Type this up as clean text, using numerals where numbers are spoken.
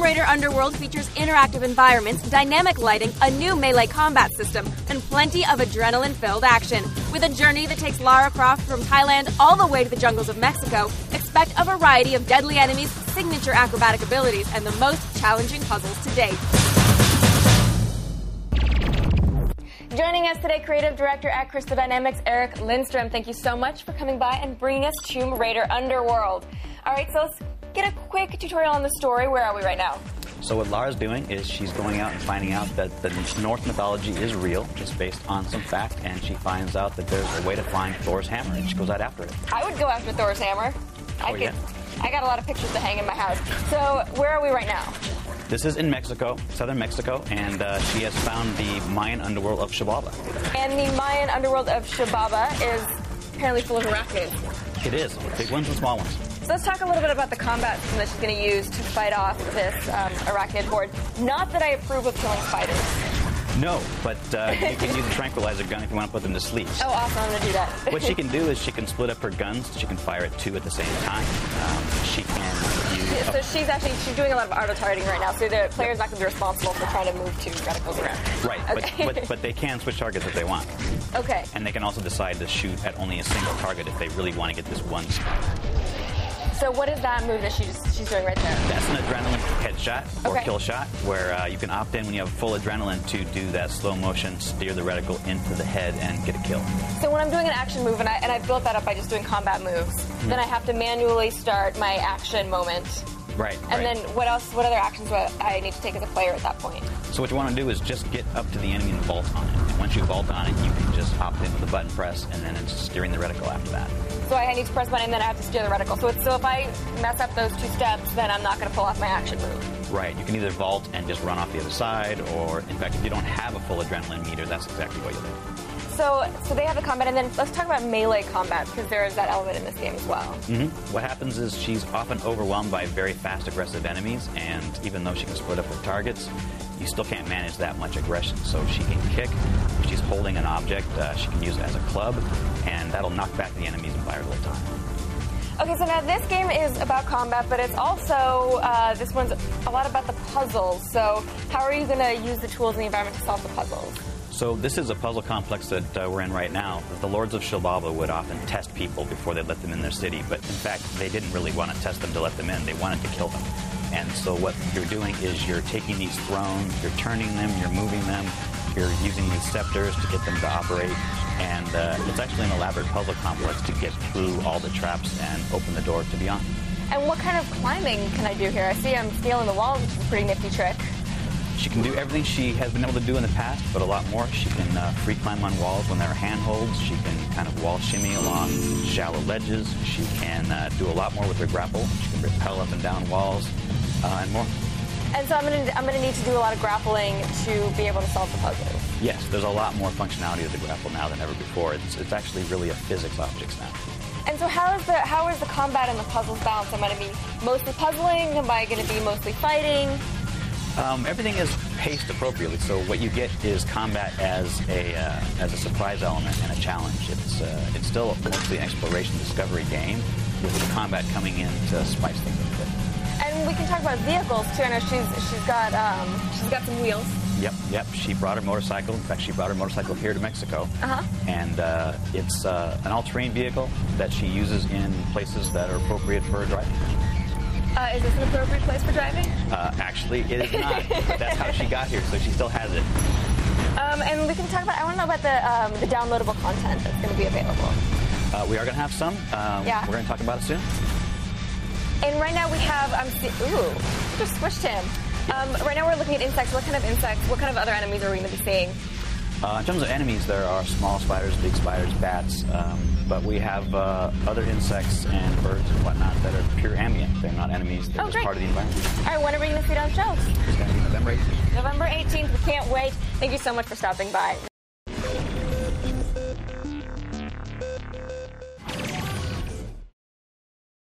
Raider Underworld features interactive environments, dynamic lighting, a new melee combat system, and plenty of adrenaline-filled action. With a journey that takes Lara Croft from Thailand all the way to the jungles of Mexico, expect a variety of deadly enemies, signature acrobatic abilities, and the most challenging puzzles to date. Joining us today, creative director at Crystal Dynamics, Erik Lindstrom. Thank you so much for coming by and bringing us Tomb Raider Underworld. All right, so let's get a quick tutorial on the story. Where are we right now? So what Lara's doing is she's going out and finding out that the Norse mythology is real, just based on some fact, and she finds out that there's a way to find Thor's hammer, and she goes out after it. I would go after Thor's hammer. Yeah. I got a lot of pictures to hang in my house. So where are we right now? This is in Mexico, southern Mexico, and she has found the Mayan underworld of Xibaba. And the Mayan underworld of Xibaba is apparently full of arachnids. It is, big ones and small ones. So let's talk a little bit about the combat system that she's going to use to fight off this arachnid horde. Not that I approve of killing spiders. No, but you can use a tranquilizer gun if you want to put them to sleep. Oh, awesome, I'm going to do that. What she can do is she can split up her guns. She can fire at two at the same time. She can use... So she's doing a lot of auto-targeting right now, so the player's not going to be responsible for trying to move two reticles around. Right, okay. but they can switch targets if they want. Okay. And they can also decide to shoot at only a single target if they really want to get this one spot. So what is that move that she's doing right there? That's an adrenaline headshot or Okay. kill shot, where you can opt in when you have full adrenaline to do that slow motion, steer the reticle into the head and get a kill. So when I'm doing an action move, and I built that up by just doing combat moves, then I have to manually start my action moment. Right. And then what other actions do I need to take as a player at that point? So what you want to do is just get up to the enemy and vault on it. And once you vault on it, you can just opt in with the button press, and then it's steering the reticle after that. So I need to press button, and then I have to steer the reticle. So if I mess up those two steps, then I'm not going to pull off my action move. Right. You can either vault and just run off the other side, or in fact, if you don't have a full adrenaline meter, that's exactly what you'll do. So they have the combat, and then let's talk about melee combat, because there is that element in this game as well. What happens is she's often overwhelmed by very fast, aggressive enemies, and even though she can split up her targets, you still can't manage that much aggression. So she can kick. If she's holding an object, she can use it as a club, and that'll knock back the enemies and buy her a little time. Okay, so now this game is about combat, but it's also, this one's a lot about the puzzles. So how are you going to use the tools in the environment to solve the puzzles? So this is a puzzle complex that we're in right now. The Lords of Xibaba would often test people before they let them in their city, but in fact, they didn't really want to test them to let them in. They wanted to kill them. And so what you're doing is you're taking these thrones, you're turning them, you're moving them, you're using these scepters to get them to operate, and it's actually an elaborate puzzle complex to get through all the traps and open the door to beyond. And what kind of climbing can I do here? I see I'm scaling the walls, which is a pretty nifty trick. She can do everything she has been able to do in the past, but a lot more. She can free climb on walls when there are handholds. She can kind of wall shimmy along shallow ledges. She can do a lot more with her grapple. She can rappel up and down walls and more. And so I'm gonna need to do a lot of grappling to be able to solve the puzzles. Yes, there's a lot more functionality of the grapple now than ever before. It's actually really a physics object now. And so how is the combat and the puzzles balanced? Am I going to be mostly puzzling? Am I going to be mostly fighting? Everything is paced appropriately, so what you get is combat as a surprise element and a challenge. It's still mostly an exploration discovery game with the combat coming in to spice things up a bit. And we can talk about vehicles too. I know she's got some wheels. Yep. She brought her motorcycle. In fact, she brought her motorcycle here to Mexico. And it's an all-terrain vehicle that she uses in places that are appropriate for driving. Is this an appropriate place for driving? Actually, it is not. That's how she got here, so she still has it. And we can talk about, I want to know about the downloadable content that's going to be available. We are going to have some. Yeah. We're going to talk about it soon. And right now we have, just switched him. Right now we're looking at insects. What kind of insects, what kind of other enemies are we going to be seeing? In terms of enemies, there are small spiders, big spiders, bats, but we have other insects and birds and whatnot that are pure ambient. They're not enemies, they're just part of the environment. All right, when are we going to see it on shelves? It's going to be November 18th. November 18th, we can't wait. Thank you so much for stopping by.